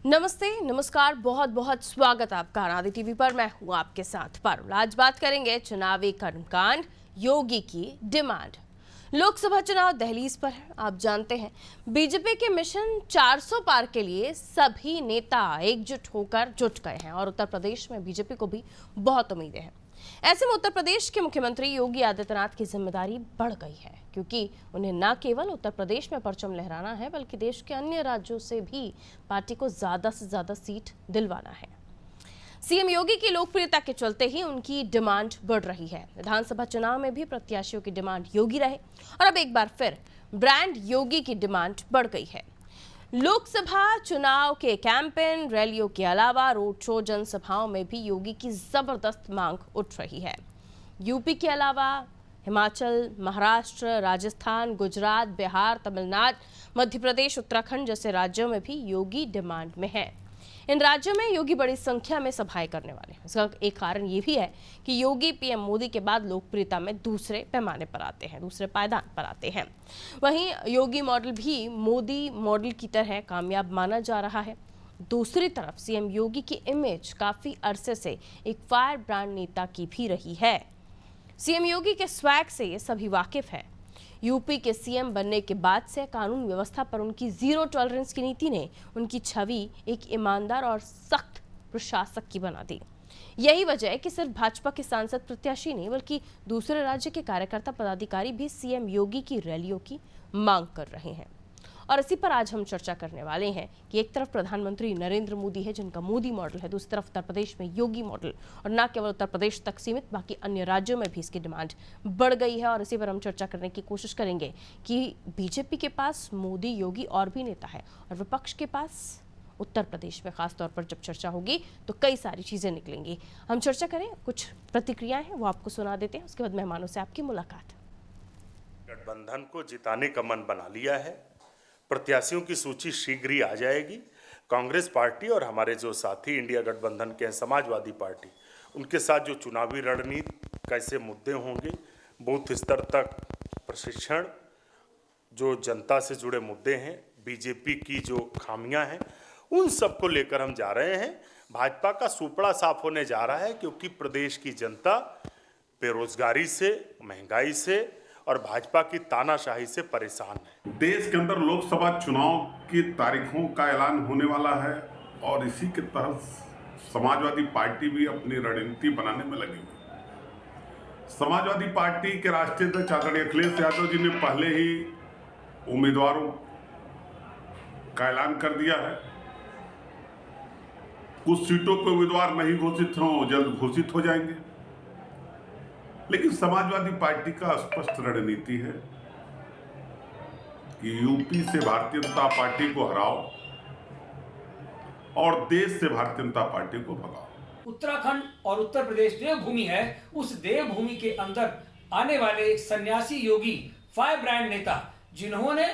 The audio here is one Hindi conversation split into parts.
नमस्ते, नमस्कार, बहुत बहुत स्वागत आपका आनंद टीवी पर। मैं हूं आपके साथ पारुल। आज बात करेंगे चुनावी कर्मकांड, योगी की डिमांड। लोकसभा चुनाव दहलीज पर है। आप जानते हैं बीजेपी के मिशन 400 पार के लिए सभी नेता एकजुट होकर जुट गए हैं और उत्तर प्रदेश में बीजेपी को भी बहुत उम्मीदें हैं। ऐसे में उत्तर प्रदेश के मुख्यमंत्री योगी आदित्यनाथ की जिम्मेदारी बढ़ गई है, क्योंकि उन्हें न केवल उत्तर प्रदेश में परचम लहराना है बल्कि देश के अन्य राज्यों से भी पार्टी को ज्यादा से ज्यादा सीट दिलवाना है। सीएम योगी की लोकप्रियता के चलते ही उनकी डिमांड बढ़ रही है। विधानसभा चुनाव में भी प्रत्याशियों की डिमांड योगी रहे और अब एक बार फिर ब्रांड योगी की डिमांड बढ़ गई है। लोकसभा चुनाव के कैंपेन रैलियों के अलावा रोड शो, जनसभाओं में भी योगी की जबरदस्त मांग उठ रही है। यूपी के अलावा हिमाचल, महाराष्ट्र, राजस्थान, गुजरात, बिहार, तमिलनाडु, मध्य प्रदेश, उत्तराखंड जैसे राज्यों में भी योगी डिमांड में है। इन राज्यों में योगी बड़ी संख्या में सभाएं करने वाले हैं। इसका एक कारण ये भी है कि योगी पीएम मोदी के बाद लोकप्रियता में दूसरे पैमाने पर आते हैं, दूसरे पायदान पर आते हैं। वहीं योगी मॉडल भी मोदी मॉडल की तरह कामयाब माना जा रहा है। दूसरी तरफ सीएम योगी की इमेज काफी अरसे से एक फायर ब्रांड नेता की भी रही है। सीएम योगी के स्वैग से ये सभी वाकिफ है। यूपी के सीएम बनने के बाद से कानून व्यवस्था पर उनकी जीरो टॉलरेंस की नीति ने उनकी छवि एक ईमानदार और सख्त प्रशासक की बना दी। यही वजह है कि सिर्फ भाजपा के सांसद प्रत्याशी नहीं बल्कि दूसरे राज्य के कार्यकर्ता पदाधिकारी भी सीएम योगी की रैलियों की मांग कर रहे हैं। और इसी पर आज हम चर्चा करने वाले हैं कि एक तरफ प्रधानमंत्री नरेंद्र मोदी है जिनका मोदी मॉडल है, दूसरी तरफ उत्तर प्रदेश में योगी मॉडल, और न केवल उत्तर प्रदेश तक सीमित बाकी अन्य राज्यों में भी इसकी डिमांड बढ़ गई है। और इसी पर हम चर्चा करने की कोशिश करेंगे कि बीजेपी के पास मोदी, योगी और भी नेता है और विपक्ष के पास उत्तर प्रदेश में खासतौर पर जब चर्चा होगी तो कई सारी चीजें निकलेंगी। हम चर्चा करें, कुछ प्रतिक्रियाएं हैं वो आपको सुना देते हैं, उसके बाद मेहमानों से आपकी मुलाकात। गठबंधन को जिताने का मन बना लिया है। प्रत्याशियों की सूची शीघ्र ही आ जाएगी। कांग्रेस पार्टी और हमारे जो साथी इंडिया गठबंधन के हैं, समाजवादी पार्टी, उनके साथ जो चुनावी रणनीति, कैसे मुद्दे होंगे, बूथ स्तर तक प्रशिक्षण, जो जनता से जुड़े मुद्दे हैं, बीजेपी की जो खामियां हैं, उन सब को लेकर हम जा रहे हैं। भाजपा का सुपड़ा साफ होने जा रहा है, क्योंकि प्रदेश की जनता बेरोजगारी से, महंगाई से और भाजपा की तानाशाही से परेशान है। देश के अंदर लोकसभा चुनाव की तारीखों का ऐलान होने वाला है और इसी के तहत समाजवादी पार्टी भी अपनी रणनीति बनाने में लगी हुई। समाजवादी पार्टी के राष्ट्रीय अध्यक्ष आदरणीय अखिलेश यादव जी ने पहले ही उम्मीदवारों का ऐलान कर दिया है। कुछ सीटों पर उम्मीदवार नहीं घोषित हों, जल्द घोषित हो जाएंगे। लेकिन समाजवादी पार्टी का स्पष्ट रणनीति है कि यूपी से भारतीय जनता पार्टी को हराओ और देश से भारतीय जनता पार्टी को भगाओ। उत्तराखंड और उत्तर प्रदेश देवभूमि है। उस देवभूमि के अंदर आने वाले सन्यासी योगी, फायर ब्रांड नेता, जिन्होंने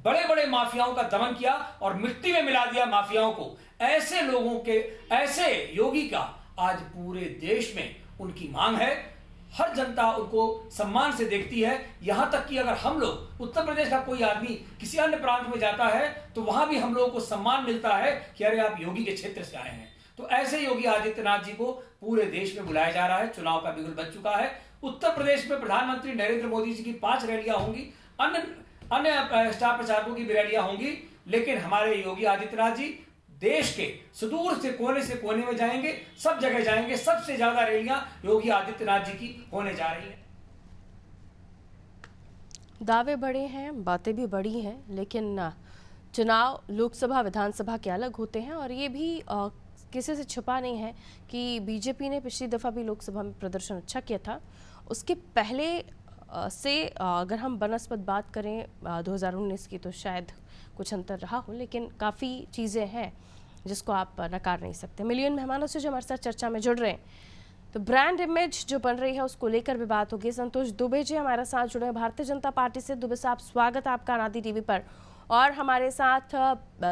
बड़े बड़े माफियाओं का दमन किया और मिट्टी में मिला दिया माफियाओं को, ऐसे लोगों के, ऐसे योगी का आज पूरे देश में उनकी मांग है। हर जनता उनको सम्मान से देखती है। यहां तक कि अगर हम लोग, उत्तर प्रदेश का कोई आदमी किसी अन्य प्रांत में जाता है तो वहां भी हम लोगों को सम्मान मिलता है कि अरे आप योगी के क्षेत्र से आए हैं। तो ऐसे योगी आदित्यनाथ जी को पूरे देश में बुलाया जा रहा है। चुनाव का बिगुल बज चुका है। उत्तर प्रदेश में प्रधानमंत्री नरेंद्र मोदी जी की 5 रैलियां होंगी, अन्य स्टार प्रचारकों की भी रैलियां होंगी, लेकिन हमारे योगी आदित्यनाथ जी देश के सुदूर से कोने में जाएंगे, सब जगह जाएंगे। सबसे ज्यादा रैलियां योगी आदित्यनाथ जी की होने जा रही हैं। दावे बड़े हैं, बातें भी बड़ी हैं, लेकिन चुनाव लोकसभा विधानसभा के अलग होते हैं और ये भी किसी से छुपा नहीं है कि बीजेपी ने पिछली दफा भी लोकसभा में प्रदर्शन अच्छा किया था। उसके पहले से अगर हम बनस्पत बात करें 2019 की तो शायद कुछ अंतर रहा हो, लेकिन काफ़ी चीज़ें हैं जिसको आप नकार नहीं सकते। मिलियन मेहमानों से जो हमारे साथ चर्चा में जुड़ रहे हैं, तो ब्रांड इमेज जो बन रही है उसको लेकर भी बात होगी। संतोष दुबे जी हमारे साथ जुड़े हैं भारतीय जनता पार्टी से। दुबे साहब, स्वागत है आपका आनादी टीवी पर। और हमारे साथ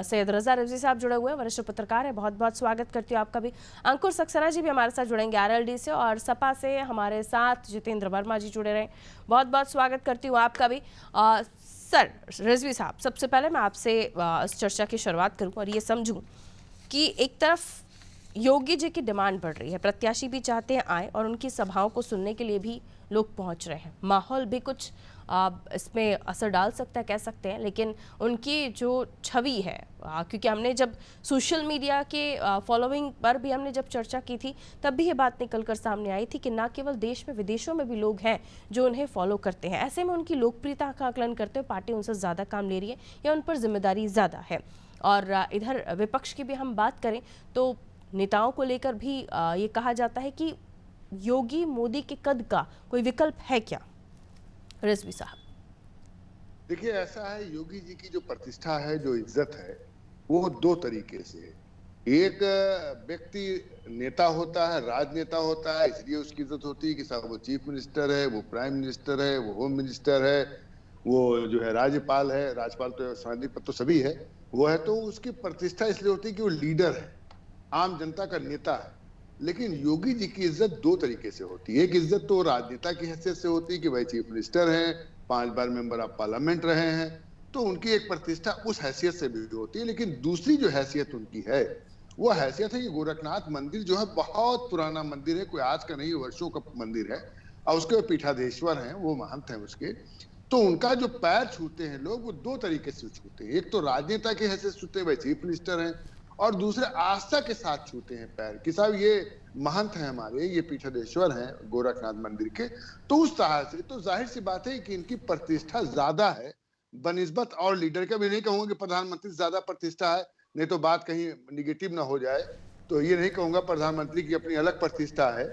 सैयद रजा रिजवी साहब जुड़े हुए हैं, वरिष्ठ पत्रकार है, बहुत बहुत स्वागत करती हूँ आपका भी। अंकुर सक्सेना जी भी हमारे साथ जुड़ेंगे आरएलडी से, और सपा से हमारे साथ जितेंद्र वर्मा जी जुड़े रहे, बहुत बहुत स्वागत करती हूँ आपका भी। सर रिजवी साहब, सबसे पहले मैं आपसे इस चर्चा की शुरुआत करूँ और ये समझूँ कि एक तरफ योगी जी की डिमांड बढ़ रही है, प्रत्याशी भी चाहते हैं आए और उनकी सभाओं को सुनने के लिए भी लोग पहुंच रहे हैं। माहौल भी कुछ इसमें असर डाल सकता है, कह सकते हैं, लेकिन उनकी जो छवि है, क्योंकि हमने जब सोशल मीडिया के फॉलोइंग पर भी हमने जब चर्चा की थी तब भी ये बात निकल कर सामने आई थी कि ना केवल देश में विदेशों में भी लोग हैं जो उन्हें फॉलो करते हैं। ऐसे में उनकी लोकप्रियता का आकलन करते हुए पार्टी उनसे ज़्यादा काम ले रही है या उन पर जिम्मेदारी ज़्यादा है। और इधर विपक्ष की भी हम बात करें तो नेताओं को लेकर भी ये कहा जाता है कि योगी मोदी के कद का कोई विकल्प है क्या? रिजवी साहब, देखिए, ऐसा है, योगी जी की जो प्रतिष्ठा है, जो इज्जत है, वो दो तरीके से है। एक व्यक्ति नेता होता है, राजनेता होता है, इसलिए उसकी इज्जत होती है कि साहब वो चीफ मिनिस्टर है, वो प्राइम मिनिस्टर है, वो होम मिनिस्टर है, वो जो है राज्यपाल है, राज्यपाल तो संवैधानिक पद तो सभी है, वो है, तो उसकी प्रतिष्ठा इसलिए होती है कि वो लीडर है, आम जनता का नेता है। लेकिन योगी जी की इज्जत दो तरीके से होती है। एक इज्जत तो राजनेता की हैसियत से होती है कि भाई चीफ मिनिस्टर हैं, 5 बार मेंबर ऑफ पार्लियामेंट रहे हैं, तो उनकी एक प्रतिष्ठा उस हैसियत से भी होती है। लेकिन दूसरी जो हैसियत उनकी है, वो हैसियत है कि गोरखनाथ मंदिर जो है बहुत पुराना मंदिर है, कोई आज का नहीं, वर्षों का मंदिर है, और उसके पीठाधीश्वर हैं, वो महंत हैं उसके, तो उनका जो पैर छूते हैं लोग, वो दो तरीके से छूते हैं। एक तो राजनेता की हैसियत छूते हैं, भाई चीफ मिनिस्टर हैं, और दूसरे आस्था के साथ छूते हैं पैर कि साहब ये महंत हैं हमारे, ये पीठाधीश्वर हैं गोरखनाथ मंदिर के। तो उस तरह से तो जाहिर सी बात है कि इनकी प्रतिष्ठा ज्यादा है बनिस्बत और लीडर का। भी नहीं कहूंगा कि प्रधानमंत्री से ज्यादा प्रतिष्ठा है, नहीं तो बात कहीं निगेटिव ना हो जाए, तो ये नहीं कहूंगा प्रधानमंत्री की अपनी अलग प्रतिष्ठा है,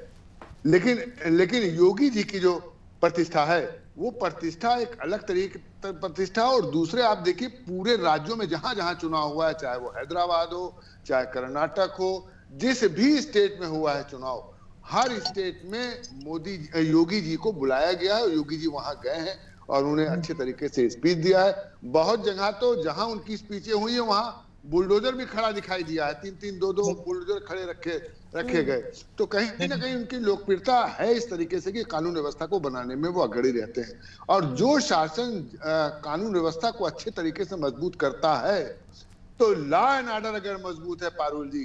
लेकिन योगी जी की जो प्रतिष्ठा है वो प्रतिष्ठा एक अलग तरीके प्रतिष्ठा। और दूसरे आप देखिए पूरे राज्यों में जहां जहां चुनाव हुआ है, चाहे वो हैदराबाद हो, चाहे कर्नाटक हो, जिस भी स्टेट में हुआ है चुनाव, हर स्टेट में योगी जी को बुलाया गया है, योगी जी वहां गए हैं और उन्हें अच्छे तरीके से स्पीच दिया है। बहुत जगह तो जहां उनकी स्पीचें हुई है वहां बुलडोजर भी खड़ा दिखाई दिया है, 3-3, 2-2 बुलडोजर खड़े रखे गए। तो कहीं ना कहीं उनकी लोकप्रियता है इस तरीके से कि कानून व्यवस्था को बनाने में वो अग्रणी रहते हैं। और जो शासन कानून व्यवस्था को अच्छे तरीके से मजबूत करता है, तो लॉ एंड ऑर्डर अगर मजबूत है पारुल जी,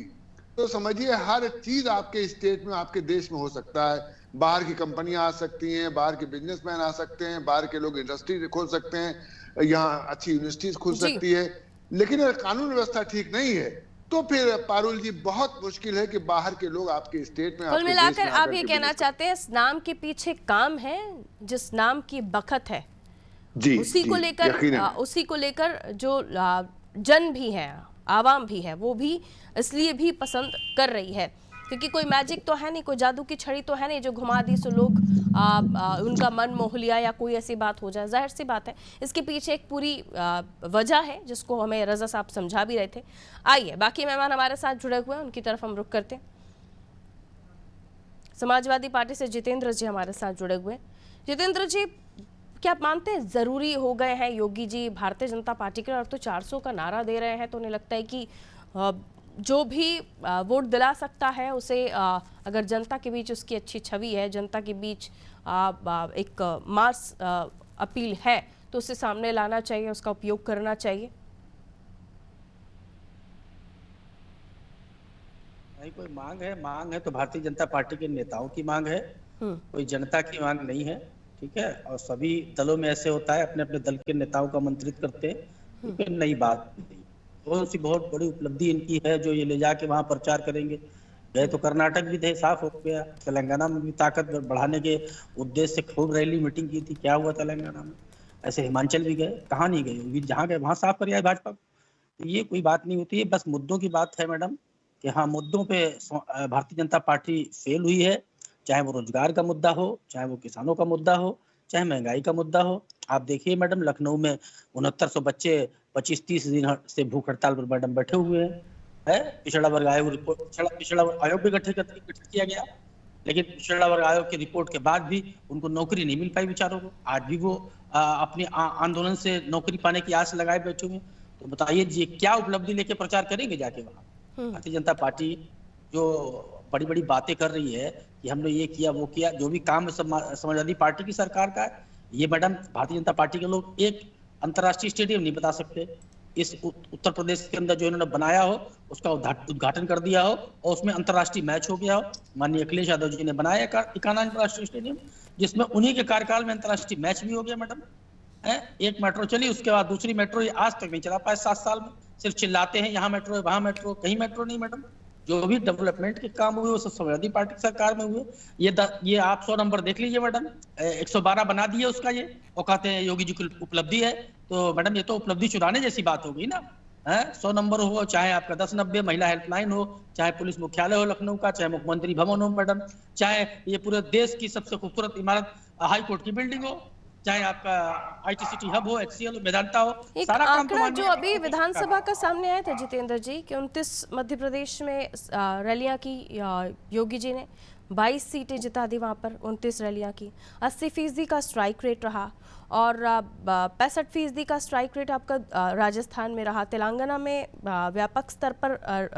तो समझिए हर चीज आपके स्टेट में, आपके देश में हो सकता है। बाहर की कंपनियां आ सकती हैं, बाहर के बिजनेसमैन आ सकते हैं, बाहर के लोग इंडस्ट्री खोल सकते हैं, यहाँ अच्छी यूनिवर्सिटीज खुल सकती है। लेकिन अगर कानून व्यवस्था ठीक नहीं है तो फिर पारुल जी बहुत मुश्किल है कि बाहर के लोग आपके स्टेट में, कुल मिलाकर आप ये कहना चाहते हैं इस नाम के पीछे काम है, जिस नाम की बखत है जी, उसी को लेकर जो जन भी है, आवाम भी है, वो भी इसलिए भी पसंद कर रही है, क्योंकि कोई मैजिक तो है नहीं, कोई जादू की छड़ी तो है नहीं जो घुमा दी सो लोग उनका मन मोह लिया या कोई ऐसी बात हो जाए। जाहिर सी बात है इसके पीछे एक पूरी वजह है जिसको हमें रजा साहब समझा भी रहे थे। आइए बाकी मेहमान हमारे साथ जुड़े हुए हैं, उनकी तरफ हम रुख करते हैं। समाजवादी पार्टी से जितेंद्र जी हमारे साथ जुड़े हुए हैं। जितेंद्र जी, क्या आप मानते हैं जरूरी हो गए हैं योगी जी भारतीय जनता पार्टी के, और तो 400 का नारा दे रहे हैं, तो उन्हें लगता है कि जो भी वोट दिला सकता है उसे, अगर जनता के बीच उसकी अच्छी छवि है, जनता के बीच एक मास अपील है, तो उसे सामने लाना चाहिए, उसका उपयोग करना चाहिए? नहीं, कोई मांग है तो भारतीय जनता पार्टी के नेताओं की मांग है, कोई जनता की मांग नहीं है, ठीक है। और सभी दलों में ऐसे होता है, अपने अपने दल के नेताओं को आमंत्रित करते हैं, तो नई बात नहीं। बहुत बड़ी उपलब्धि इनकी है जो ये ले जाके वहां प्रचार करेंगे। गए तो कर्नाटक भी थे, साफ हो गया। तेलंगाना में भी ताकत बढ़ाने के उद्देश्य से खूब रैली मीटिंग की थी, क्या हुआ तेलंगाना में? ऐसे हिमाचल भी गए, कहाँ नहीं गए, जहाँ गए वहां साफ कर आए भाजपा। तो ये कोई बात नहीं होती है, बस मुद्दों की बात है मैडम, कि हाँ मुद्दों पे भारतीय जनता पार्टी फेल हुई है, चाहे वो रोजगार का मुद्दा हो, चाहे वो किसानों का मुद्दा हो, चाहे महंगाई का मुद्दा हो। आप देखिए मैडम, लखनऊ में 6900 बच्चे 25-30 दिन से भूख हड़ताल पर मैडम बैठे हुए हैं। पिछड़ा वर्ग आयोग रिपोर्ट, पिछड़ा वर्ग आयोग भी गठित किया गया, लेकिन पिछड़ा वर्ग आयोग की रिपोर्ट के बाद भी उनको नौकरी नहीं मिल पाई बेचारों को। आज भी वो अपने आंदोलन से नौकरी पाने की आस लगाए बैठे हुए। तो बताइए जी, क्या उपलब्धि लेके प्रचार करेंगे जाके वहाँ? भारतीय जनता पार्टी जो बड़ी बड़ी बातें कर रही है कि हमने ये किया वो किया, जो भी काम समाजवादी पार्टी की सरकार का है, ये मैडम भारतीय जनता पार्टी के लोग एक अंतर्राष्ट्रीय स्टेडियम नहीं बता सकते, इस उत्तर प्रदेश के अंदर जो इन्होंने बनाया हो उसका उद्घाटन कर दिया हो और उसमें अंतर्राष्ट्रीय मैच हो गया हो। माननीय अखिलेश यादव जी ने बनाया इकाना अंतर्राष्ट्रीय स्टेडियम, जिसमें उन्हीं के कार्यकाल में अंतर्राष्ट्रीय मैच भी हो गया मैडम है। एक मेट्रो चली, उसके बाद दूसरी मेट्रो ये आज तक नहीं चला पाए 7 साल में। सिर्फ चिल्लाते हैं यहाँ मेट्रो है वहां मेट्रो, कहीं मेट्रो नहीं मैडम। जो भी डेवलपमेंट के काम हुए वो सब समाजवादी पार्टी की सरकार में हुए। ये आप 100 नंबर देख लीजिए मैडम, 112 बना दिए उसका ये, और कहते हैं योगी जी की उपलब्धि है। तो मैडम ये तो उपलब्धि चुराने जैसी बात हो गई ना है। 100 नंबर हो, चाहे आपका 1090 महिला हेल्पलाइन हो, चाहे पुलिस मुख्यालय हो लखनऊ का, चाहे मुख्यमंत्री भवन हो मैडम, चाहे ये पूरे देश की सबसे खूबसूरत इमारत हाई कोर्ट की बिल्डिंग हो, चाहे आपका IT सिटी हब हो, HCL हो, मेदांता हो, एक सारा काम तो आंकड़ा जो माननीय अभी विधानसभा का सामने आया था जितेंद्र जी कि 29 मध्य प्रदेश में रैलियां की योगी जी ने, 22 सीटें जिता दी वहां पर, 29 रैलियां की, 80% का स्ट्राइक रेट रहा और 65% का स्ट्राइक रेट आपका राजस्थान में रहा। तेलंगाना में व्यापक स्तर पर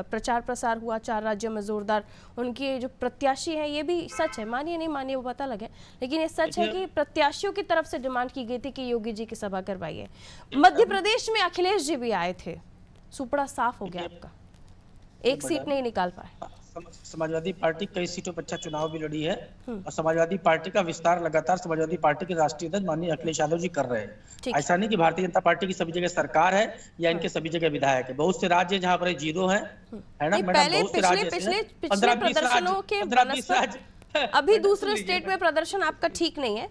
प्रचार प्रसार हुआ, 4 राज्यों में जोरदार। उनके जो प्रत्याशी हैं, ये भी सच है, मानिए नहीं मानिए वो पता लगे, लेकिन ये सच है कि प्रत्याशियों की तरफ से डिमांड की गई थी कि योगी जी की सभा करवाइए। मध्य प्रदेश में अखिलेश जी भी आए थे, सुपड़ा साफ हो गया आपका, एक सीट नहीं निकाल पाए। समाजवादी पार्टी कई सीटों पर अच्छा चुनाव भी लड़ी है और समाजवादी पार्टी का विस्तार लगातार समाजवादी पार्टी के राष्ट्रीय अध्यक्ष माननीय अखिलेश यादव जी कर रहे हैं। ऐसा नहीं कि भारतीय जनता पार्टी की सभी जगह सरकार है या इनके सभी जगह विधायक है। बहुत से राज्य जहाँ पर जीरो है ना मैडम, बहुत से राज्य पिछले प्रदर्शनों के बनस्पत अभी दूसरे स्टेट में प्रदर्शन आपका ठीक नहीं है,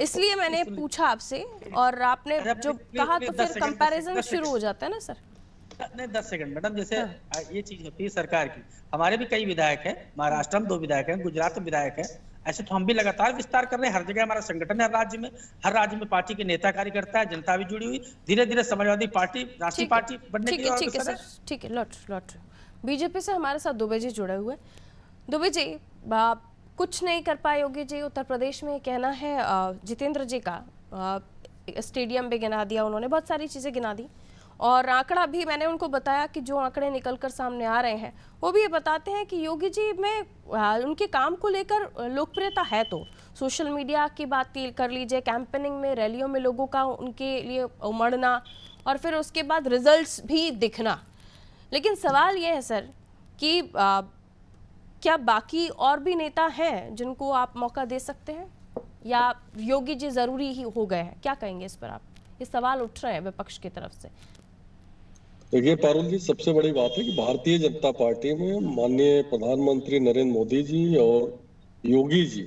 इसलिए मैंने पूछा आपसे, और आपने जो कहा तो फिर कंपैरिजन शुरू हो जाता है ना सर। नहीं 10 सेकंड मैडम, जैसे ये चीज होती है सरकार की, हमारे भी कई विधायक हैं, महाराष्ट्र में 2 विधायक हैं, गुजरात में विधायक हैं। ऐसे तो हम भी लगातार विस्तार कर रहे हैं, हर जगह हमारा संगठन है, हर राज्य में पार्टी के नेता कार्यकर्ता है, जनता भी जुड़ी हुई। धीरे धीरे समाजवादी पार्टी राष्ट्रीय पार्टी बनने की ठीक है। लौट बीजेपी से हमारे साथ दुबे जी जुड़े हुए। दुबे जी, कुछ नहीं कर पाए योगी जी उत्तर प्रदेश में, कहना है जितेंद्र जी का। स्टेडियम भी गिना दिया उन्होंने, बहुत सारी चीजें गिना दी, और आंकड़ा भी मैंने उनको बताया कि जो आंकड़े निकलकर सामने आ रहे हैं वो भी ये बताते हैं कि योगी जी में उनके काम को लेकर लोकप्रियता है। तो सोशल मीडिया की बात कर लीजिए, कैंपेनिंग में, रैलियों में लोगों का उनके लिए उमड़ना, और फिर उसके बाद रिजल्ट्स भी दिखना। लेकिन सवाल ये है सर कि क्या बाकी और भी नेता हैं जिनको आप मौका दे सकते हैं, या योगी जी जरूरी ही हो गए हैं? क्या कहेंगे इस पर आप? ये सवाल उठ रहे हैं विपक्ष की तरफ से। देखिए पारुल जी, सबसे बड़ी बात है कि भारतीय जनता पार्टी में माननीय प्रधानमंत्री नरेंद्र मोदी जी और योगी जी,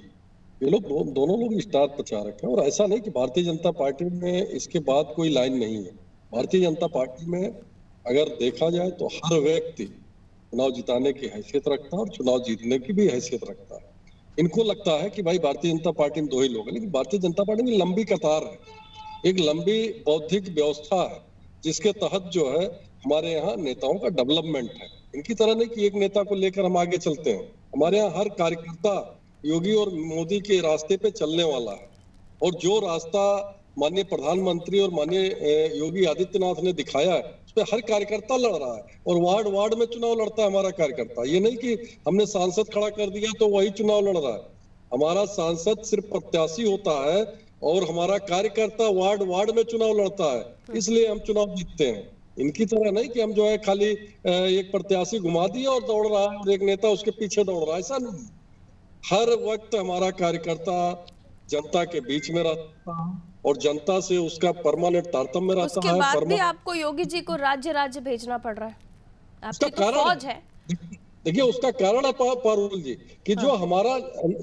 ये लोग दोनों लोग स्टार प्रचारक हैं। और ऐसा नहीं कि भारतीय जनता पार्टी में इसके बाद कोई लाइन नहीं है। भारतीय जनता पार्टी में अगर देखा जाए तो हर व्यक्ति चुनाव जिताने की हैसियत रखता है और चुनाव जीतने की भी हैसियत रखता है। इनको लगता है कि भाई भारतीय जनता पार्टी में 2 ही लोग हैं, लेकिन भारतीय जनता पार्टी में लंबी कतार है, एक लंबी बौद्धिक व्यवस्था है, जिसके तहत जो है हमारे यहाँ नेताओं का डेवलपमेंट है। इनकी तरह नहीं कि एक नेता को लेकर हम आगे चलते हैं। हमारे यहाँ हर कार्यकर्ता योगी और मोदी के रास्ते पे चलने वाला है, और जो रास्ता माननीय प्रधानमंत्री और माननीय योगी आदित्यनाथ ने दिखाया है उस पर हर कार्यकर्ता लड़ रहा है, और वार्ड वार्ड में चुनाव लड़ता है हमारा कार्यकर्ता। ये नहीं कि हमने सांसद खड़ा कर दिया तो वही चुनाव लड़ रहा है। हमारा सांसद सिर्फ प्रत्याशी होता है और हमारा कार्यकर्ता वार्ड वार्ड में चुनाव लड़ता है, इसलिए हम चुनाव जीतते हैं। इनकी तरह नहीं कि हम जो है खाली एक प्रत्याशी घुमा दिया और दौड़ रहा है और एक नेता उसके पीछे दौड़ रहा है, ऐसा नहीं। हर वक्त हमारा कार्यकर्ता जनता के बीच में रहता है और जनता से उसका परमानेंट तारतम्य रहता है। उसके बाद भी आपको योगी जी को राज्य भेजना पड़ रहा है, आपकी तो फौज है। देखिए उसका कारण है पारुल जी कि जो हमारा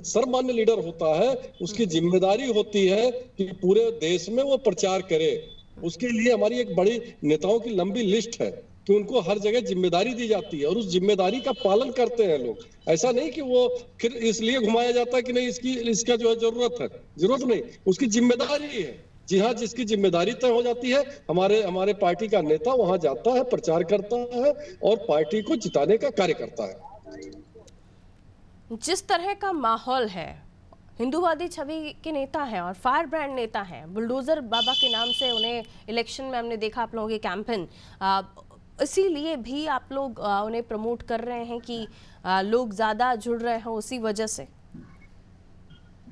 सर्वमान्य लीडर होता है उसकी जिम्मेदारी होती है कि पूरे देश में वो प्रचार करे। उसके लिए हमारी एक बड़ी नेताओं की लंबी लिस्ट है कि उनको हर जगह जिम्मेदारी दी जाती है और उस जिम्मेदारी का पालन करते हैं लोग। ऐसा नहीं कि वो फिर इसलिए घुमाया जाता है कि नहीं इसका जो है जरूरत नहीं, उसकी जिम्मेदारी है। जी हाँ, जिसकी जिम्मेदारी तय हो जाती है, हमारे पार्टी का नेता वहां जाता है, प्रचार करता है और पार्टी को जिताने का कार्य करता है। जिस तरह का माहौल है, हिंदूवादी छवि के नेता हैं और फायर ब्रांड नेता हैं, बुलडोजर बाबा के नाम से उन्हें इलेक्शन में हमने देखा आप लोगों के कैंपेन, इसीलिए भी आप लोग उन्हें प्रमोट कर रहे हैं कि लोग ज्यादा जुड़ रहे हैं उसी वजह से।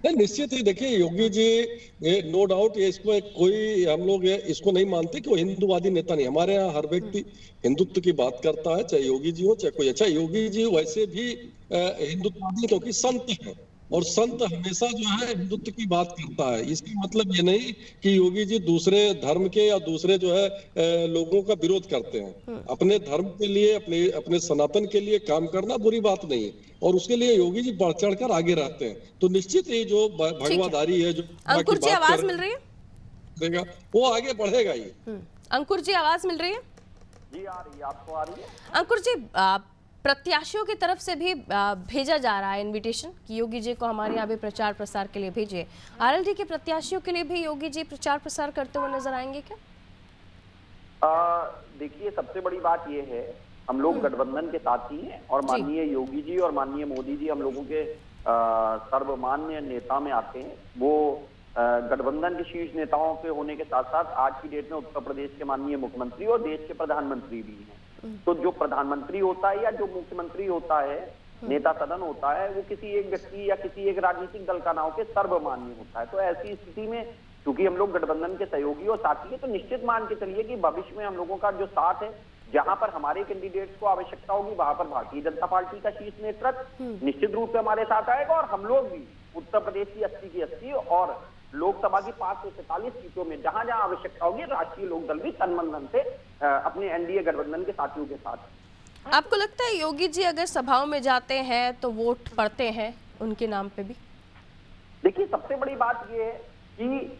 नहीं, निश्चित ही देखिए योगी जी, नो डाउट, ये इसमें कोई हम लोग इसको नहीं मानते कि वो हिंदूवादी नेता नहीं। हमारे यहाँ हर व्यक्ति हिंदुत्व की बात करता है, चाहे योगी जी हो चाहे कोई। अच्छा, योगी जी वैसे भी हिंदुत्ववादी क्योंकि संत है, और संत हमेशा जो है हिंदुत्व की बात करता है। इसका मतलब ये नहीं कि योगी जी दूसरे धर्म के या दूसरे जो है लोगों का विरोध करते हैं। अपने धर्म के लिए, अपने सनातन के लिए काम करना बुरी बात नहीं है, और उसके लिए योगी जी बढ़ चढ़ कर आगे रहते हैं। तो निश्चित ही जो भगवाधारी है, जो अंकुर जी आवाज मिल रही है, वो आगे बढ़ेगा ही। अंकुर जी आवाज मिल रही है? जी आ रही है, आपको आ रही है? अंकुर जी, प्रत्याशियों की तरफ से भी भेजा जा रहा है इनविटेशन कि योगी जी को हमारे यहाँ भी प्रचार प्रसार के लिए भेजिए। आरएलडी के प्रत्याशियों के लिए भी योगी जी प्रचार प्रसार करते हुए नजर आएंगे क्या? देखिए, सबसे बड़ी बात ये है, हम लोग गठबंधन के साथ ही हैं, और माननीय योगी जी और माननीय मोदी जी हम लोगों के सर्वमान्य नेता में आते हैं। वो गठबंधन के शीर्ष नेताओं के होने के साथ साथ आज की डेट में उत्तर प्रदेश के माननीय मुख्यमंत्री और देश के प्रधानमंत्री भी हैं। तो जो प्रधानमंत्री होता है या जो मुख्यमंत्री होता है, नेता सदन होता है, वो किसी एक व्यक्ति या किसी एक राजनीतिक दल का ना होकर सर्वमान्य होता है। तो ऐसी स्थिति में क्योंकि हम लोग गठबंधन के सहयोगी और साथी है, तो निश्चित मान के चलिए कि भविष्य में हम लोगों का जो साथ है, जहां पर हमारे कैंडिडेट्स को आवश्यकता होगी, वहां पर भारतीय जनता पार्टी का शीर्ष नेतृत्व निश्चित रूप से हमारे साथ आएगा, और हम लोग भी उत्तर प्रदेश की 80 की 80 और लोकसभा की 547 सीटों में जहां जहां आवश्यकता होगी, राष्ट्रीय लोकदल भी तन मन धन से अपने एनडीए गठबंधन के साथियों के साथ। आपको लगता है योगी जी अगर सभाओं में जाते हैं तो वोट पड़ते हैं उनके नाम पे भी? देखिए, सबसे बड़ी बात यह है कि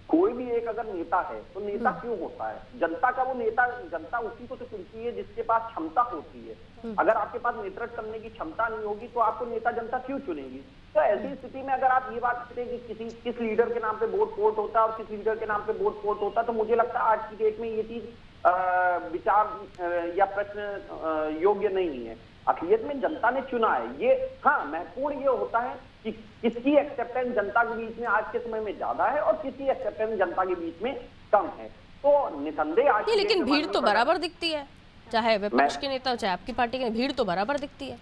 कोई भी एक अगर नेता है तो नेता क्यों होता है? जनता का वो नेता, जनता उसी को तो चुनती है जिसके पास क्षमता होती है। अगर आपके पास नेतृत्व करने की क्षमता नहीं होगी तो आपको नेता जनता क्यों चुनेगी? तो ऐसी स्थिति में अगर आप ये बात करते हैं कि किस लीडर के नाम पे वोट पोर्ट होता है और किस लीडर के नाम पे वोट पोर्ट होता है, तो मुझे लगता है आज की डेट में ये चीज विचार या प्रश्न योग्य नहीं है। असलियत में जनता ने चुना है। ये हाँ, महत्वपूर्ण ये होता है कि किसकी एक्सेप्टेंस जनता के बीच में आज के समय में ज्यादा है और किसकी एक्सेप्टेंस जनता के बीच में कम है। तो निसंदेह आज लेकिन भीड़ तो बराबर दिखती है, चाहे विपक्ष के नेता हो चाहे आपकी पार्टी के, भीड़ तो बराबर दिखती है।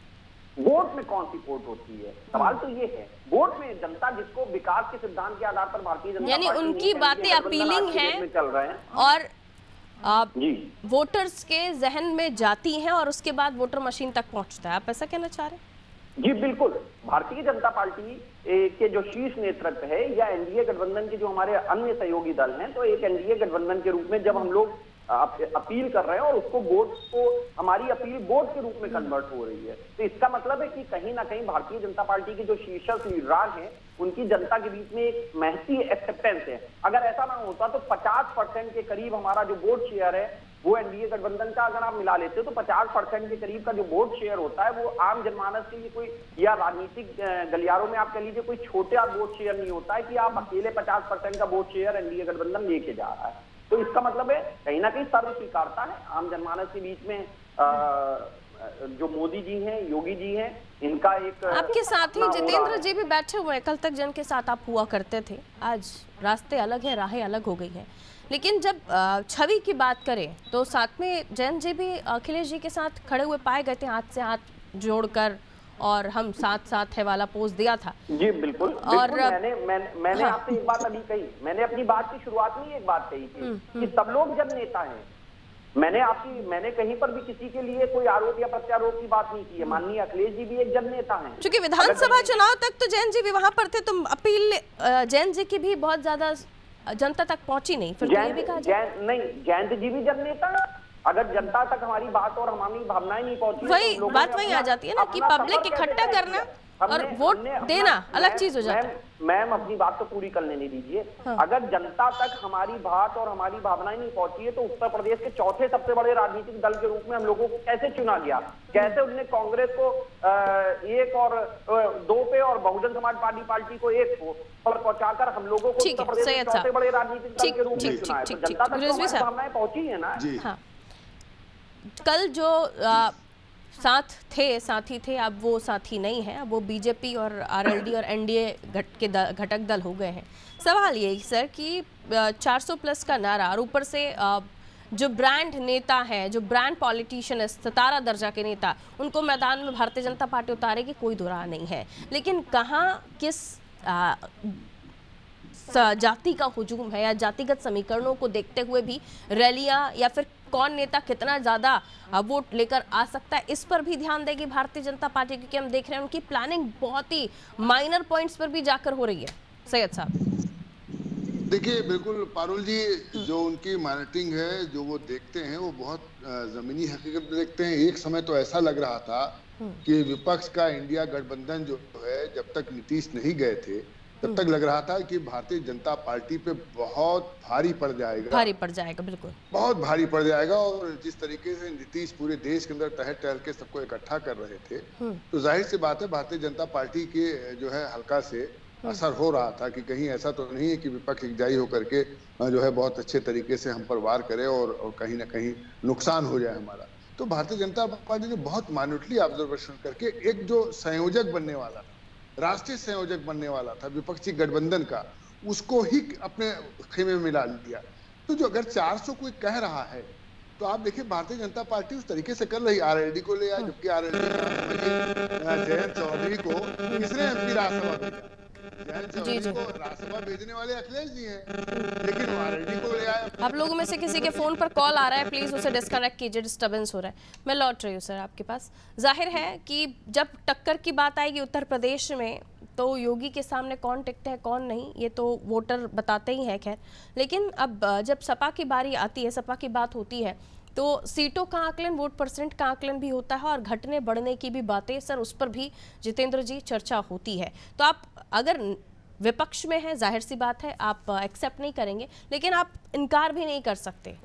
वोट में कौन सी वोट होती है? सवाल तो ये है, वोट में जनता जिसको विकास के सिद्धांत के आधार पर भारतीय जनता यानी पार्टी उनकी बातें अपीलिंग हैं चल रहे हैं और वोटर्स के जहन में जाती हैं और उसके बाद वोटर मशीन तक पहुंचता है। आप ऐसा कहना चाह रहे हैं? जी बिल्कुल। भारतीय जनता पार्टी के जो शीर्ष नेतृत्व है या एनडीए गठबंधन के जो हमारे अन्य सहयोगी दल हैं, तो एक एनडीए गठबंधन के रूप में जब हम लोग अपील कर रहे हैं और उसको वोट को, हमारी अपील वोट के रूप में कन्वर्ट हो रही है, तो इसका मतलब है कि कहीं ना कहीं भारतीय जनता पार्टी के जो शीर्षक लीडरान हैं उनकी जनता के बीच में एक महती एक्सेप्टेंस है। अगर ऐसा ना होता तो 50% के करीब हमारा जो वोट शेयर है वो एनडीए गठबंधन का अगर आप मिला लेते हो तो 50% के करीब का जो वोट शेयर होता है वो आम जनमानस के लिए कोई, या राजनीतिक गलियारों में आप कह लीजिए कोई छोटा वोट शेयर नहीं होता है कि आप अकेले 50% का वोट शेयर एनडीए गठबंधन लेके जा रहा है। तो इसका मतलब है कहीं ना कहीं सर्व स्वीकारता है आम जनमानस के बीच में। जो मोदी जी हैं, योगी जी हैं, इनका एक आपके साथ ही जितेंद्र जी भी बैठे हुए हैं। कल तक जन के साथ आप हुआ करते थे, आज रास्ते अलग है, राहें अलग हो गई हैं। लेकिन जब छवि की बात करें तो साथ में जैन जी भी अखिलेश जी के साथ खड़े हुए पाए गए थे, हाथ से हाथ जोड़कर, और हम साथ साथ है वाला पोज दिया था। जी बिल्कुल। और मैंने आपसे एक बात अभी कही, मैंने अपनी बात की शुरुआत में एक बात कही थी कि सब लोग जन नेता हैं। मैंने कहीं पर भी किसी के लिए कोई आरोप या प्रत्यारोप की बात नहीं की है। माननीय अखिलेश जी भी एक जन नेता हैं। क्योंकि विधानसभा चुनाव तक तो जैन जी भी वहां पर थे, तो अपील जैन जी की भी बहुत ज्यादा जनता तक पहुंची नहीं। फिर ये भी कहा नहीं, जयंत जी भी जन नेता है। अगर जनता तक हमारी बात और हमारी भावनाएं नहीं पहुंची, वही बात वही आ जाती है ना कि पब्लिक इकट्ठा करना और वोट देना अलग चीज हो जाता है। मैम अपनी बात तो पूरी कर लेने दीजिए। हाँ। अगर जनता तक हमारी बात और हमारी भावनाएं नहीं पहुंची है तो उत्तर प्रदेश के चौथे सबसे बड़े राजनीतिक दल के रूप में हम लोगों को कैसे चुना गया? कैसे उन्होंने कांग्रेस को 1 और 2 पे और बहुजन समाज पार्टी को 1 पर पहुंचाकर हम लोगों को उत्तर प्रदेश के चौथे बड़े राजनीतिक दल के रूप में चुना है। तो जनता तक तो भावनाएं पहुंची है ना। कल जो साथी थे अब वो साथी नहीं है, अब वो बीजेपी और आरएलडी और एनडीए के घटक दल हो गए हैं। सवाल यही सर कि 400 प्लस का नारा और ऊपर से जो ब्रांड नेता है, जो ब्रांड पॉलिटिशियन है, सितारा दर्जा के नेता, उनको मैदान में भारतीय जनता पार्टी उतारेगी, कोई दो राह नहीं है। लेकिन कहाँ किस जाति का हुजूम है या जातिगत समीकरणों को देखते हुए भी रैलियां या फिर कौन नेता कितना ज्यादा वोट लेकर आ सकता है, इस पर भी ध्यान देगी भारतीय जनता पार्टी, क्योंकि हम देख रहे हैं उनकी प्लानिंग बहुत ही माइनर पॉइंट्स पर भी जाकर हो रही है। सैयद साहब देखिए, बिल्कुल पारुल जी, जो उनकी मॉनिटरिंग है, जो वो देखते हैं, वो बहुत जमीनी हकीकत देखते हैं। एक समय तो ऐसा लग रहा था कि विपक्ष का इंडिया गठबंधन जो है, जब तक नीतीश नहीं गए थे तब तक लग रहा था कि भारतीय जनता पार्टी पे बहुत भारी पड़ जाएगा, बिल्कुल बहुत भारी पड़ जाएगा। और जिस तरीके से नीतीश पूरे देश के अंदर टहल टहल के सबको इकट्ठा कर रहे थे, तो जाहिर सी बात है भारतीय जनता पार्टी के जो है हल्का से असर हो रहा था कि कहीं ऐसा तो नहीं है कि विपक्ष एकजाई होकर के जो है बहुत अच्छे तरीके से हम पर वार करे और कहीं ना कहीं नुकसान हो जाए हमारा। तो भारतीय जनता पार्टी ने बहुत माइन्यूटली ऑब्जर्वेशन करके एक जो संयोजक बनने वाला था, राष्ट्रीय संयोजक बनने वाला था विपक्षी गठबंधन का, उसको ही अपने खेमे में मिला लिया। तो जो अगर 400 कोई कह रहा है, तो आप देखिए भारतीय जनता पार्टी उस तरीके से कर रही। आरएलडी को ले आया, जबकि आरएलडी जयंत चौधरी को किसने एमपी राज्यसभा भेजा? जयंत चौधरी को राज्यसभा भेजने वाले अखिलेश जी हैं, लेकिन आरएलडी को ले आया। आप लोगों में से किसी के फोन पर कॉल आ रहा है, प्लीज उसे डिस्कनेक्ट कीजिए, डिस्टर्बेंस हो रहा है। मैं लौट रही हूँ सर आपके पास। जाहिर है कि जब टक्कर की बात आएगी उत्तर प्रदेश में, तो योगी के सामने कौन टिकते हैं कौन नहीं, ये तो वोटर बताते ही हैं। खैर, लेकिन अब जब सपा की बारी आती है, सपा की बात होती है, तो सीटों का आकलन, वोट परसेंट का आकलन भी होता है और घटने बढ़ने की भी बातें सर, उस पर भी जितेंद्र जी चर्चा होती है। तो आप अगर विपक्ष में हैं, जाहिर सी बात है आप एक्सेप्ट नहीं करेंगे, लेकिन आप इनकार भी नहीं कर सकते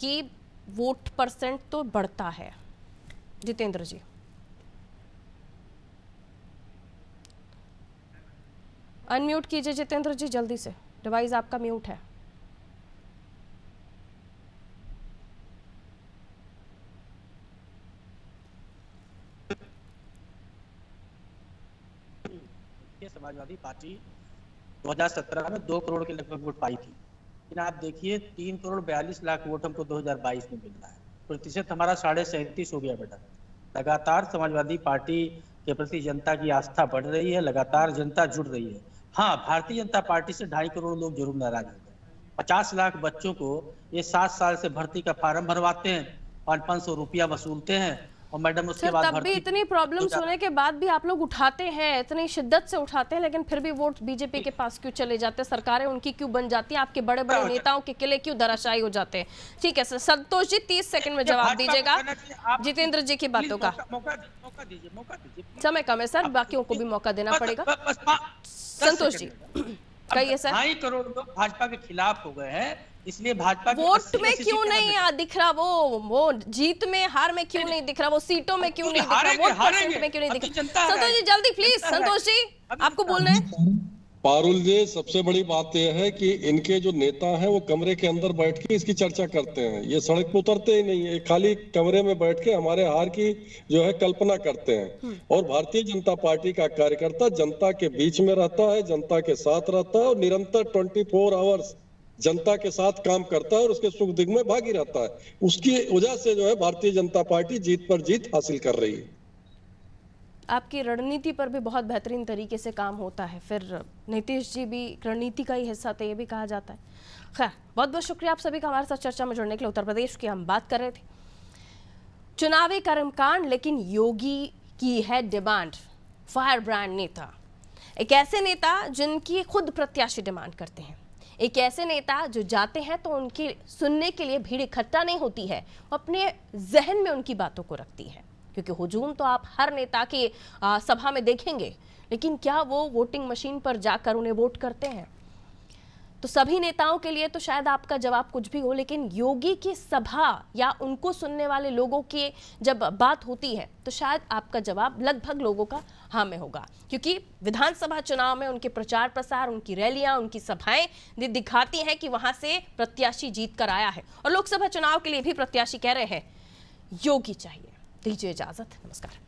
कि वोट परसेंट तो बढ़ता है। जितेंद्र जी अनम्यूट कीजिए जितेंद्र जी, जल्दी से, डिवाइस आपका म्यूट है। समाजवादी पार्टी 2017 में 2 करोड़ के लगभग वोट पाई थी, लेकिन आप देखिए 3 करोड़ 42 लाख वोट हमको 2022 में मिल रहा है। प्रतिशत हमारा 37.5 हो गया बेटा। लगातार समाजवादी पार्टी के प्रति जनता की आस्था बढ़ रही है, लगातार जनता जुड़ रही है। हाँ, भारतीय जनता पार्टी से 2.5 करोड़ लोग जरूर नाराज हो गए। 50 लाख बच्चों को ये 7 साल से भर्ती का फार्म भरवाते हैं, 500 रुपया वसूलते हैं, और मैडम उसके बाद तब भी इतनी प्रॉब्लम्स होने के बाद भी आप लोग उठाते हैं, इतनी शिद्दत से उठाते हैं, लेकिन फिर भी वोट बीजेपी के पास क्यों चले जाते हैं? सरकारें उनकी क्यों बन जाती हैं? आपके बड़े बड़े नेताओं के किले क्यों धराशायी हो जाते हैं? ठीक है सर, संतोष जी 30 सेकंड में जवाब दीजिएगा जितेंद्र जी की बातों का। मौका दीजिए। समय कम है सर, बाकियों को भी मौका देना पड़ेगा। संतोष जी कहिए सर। 2.5 करोड़ लोग भाजपा के खिलाफ हो गए हैं, इसलिए भाजपा वोट में क्यों नहीं दिख रहा? वो जीत में हार में क्यों नहीं दिख रहा? वो सीटों में क्यों नहीं दिख रहा? वोट परसेंट में क्यों नहीं दिख रहा? संतोष जी जल्दी प्लीज, संतोष जी आपको बोलना है। पारुल जी, सबसे बड़ी बात यह है कि इनके जो नेता हैं वो कमरे के अंदर बैठ के इसकी चर्चा करते हैं, ये सड़क पर उतरते ही नहीं है, खाली कमरे में बैठ के हमारे हार की जो है कल्पना करते हैं। और भारतीय जनता पार्टी का कार्यकर्ता जनता के बीच में रहता है, जनता के साथ रहता है और निरंतर 24 आवर्स जनता के साथ काम करता है और उसके सुख दुख में भागी रहता है। उसकी वजह से जो है भारतीय जनता पार्टी जीत पर जीत हासिल कर रही है। आपकी रणनीति पर भी बहुत बेहतरीन तरीके से काम होता है, फिर नीतीश जी भी रणनीति का ही हिस्सा थे, ये भी कहा जाता है। खैर, बहुत बहुत शुक्रिया आप सभी का हमारे साथ चर्चा में जुड़ने के लिए। उत्तर प्रदेश की हम बात कर रहे थे, चुनावी कर्मकांड, लेकिन योगी की है डिमांड। फायर ब्रांड नेता, एक ऐसे नेता जिनकी खुद प्रत्याशी डिमांड करते हैं, एक ऐसे नेता जो जाते हैं तो उनकी सुनने के लिए भीड़ इकट्ठा नहीं होती है, अपने जहन में उनकी बातों को रखती है, क्योंकि हुजूम तो आप हर नेता की सभा में देखेंगे, लेकिन क्या वो वोटिंग मशीन पर जाकर उन्हें वोट करते हैं? तो सभी नेताओं के लिए तो शायद आपका जवाब कुछ भी हो, लेकिन योगी की सभा या उनको सुनने वाले लोगों की जब बात होती है तो शायद आपका जवाब लगभग लोगों का हाँ में होगा, क्योंकि विधानसभा चुनाव में उनके प्रचार प्रसार, उनकी रैलियां, उनकी सभाएं दिखाती हैं कि वहां से प्रत्याशी जीत कर आया है, और लोकसभा चुनाव के लिए भी प्रत्याशी कह रहे हैं योगी चाहिए। दीजिए इजाजत, नमस्कार।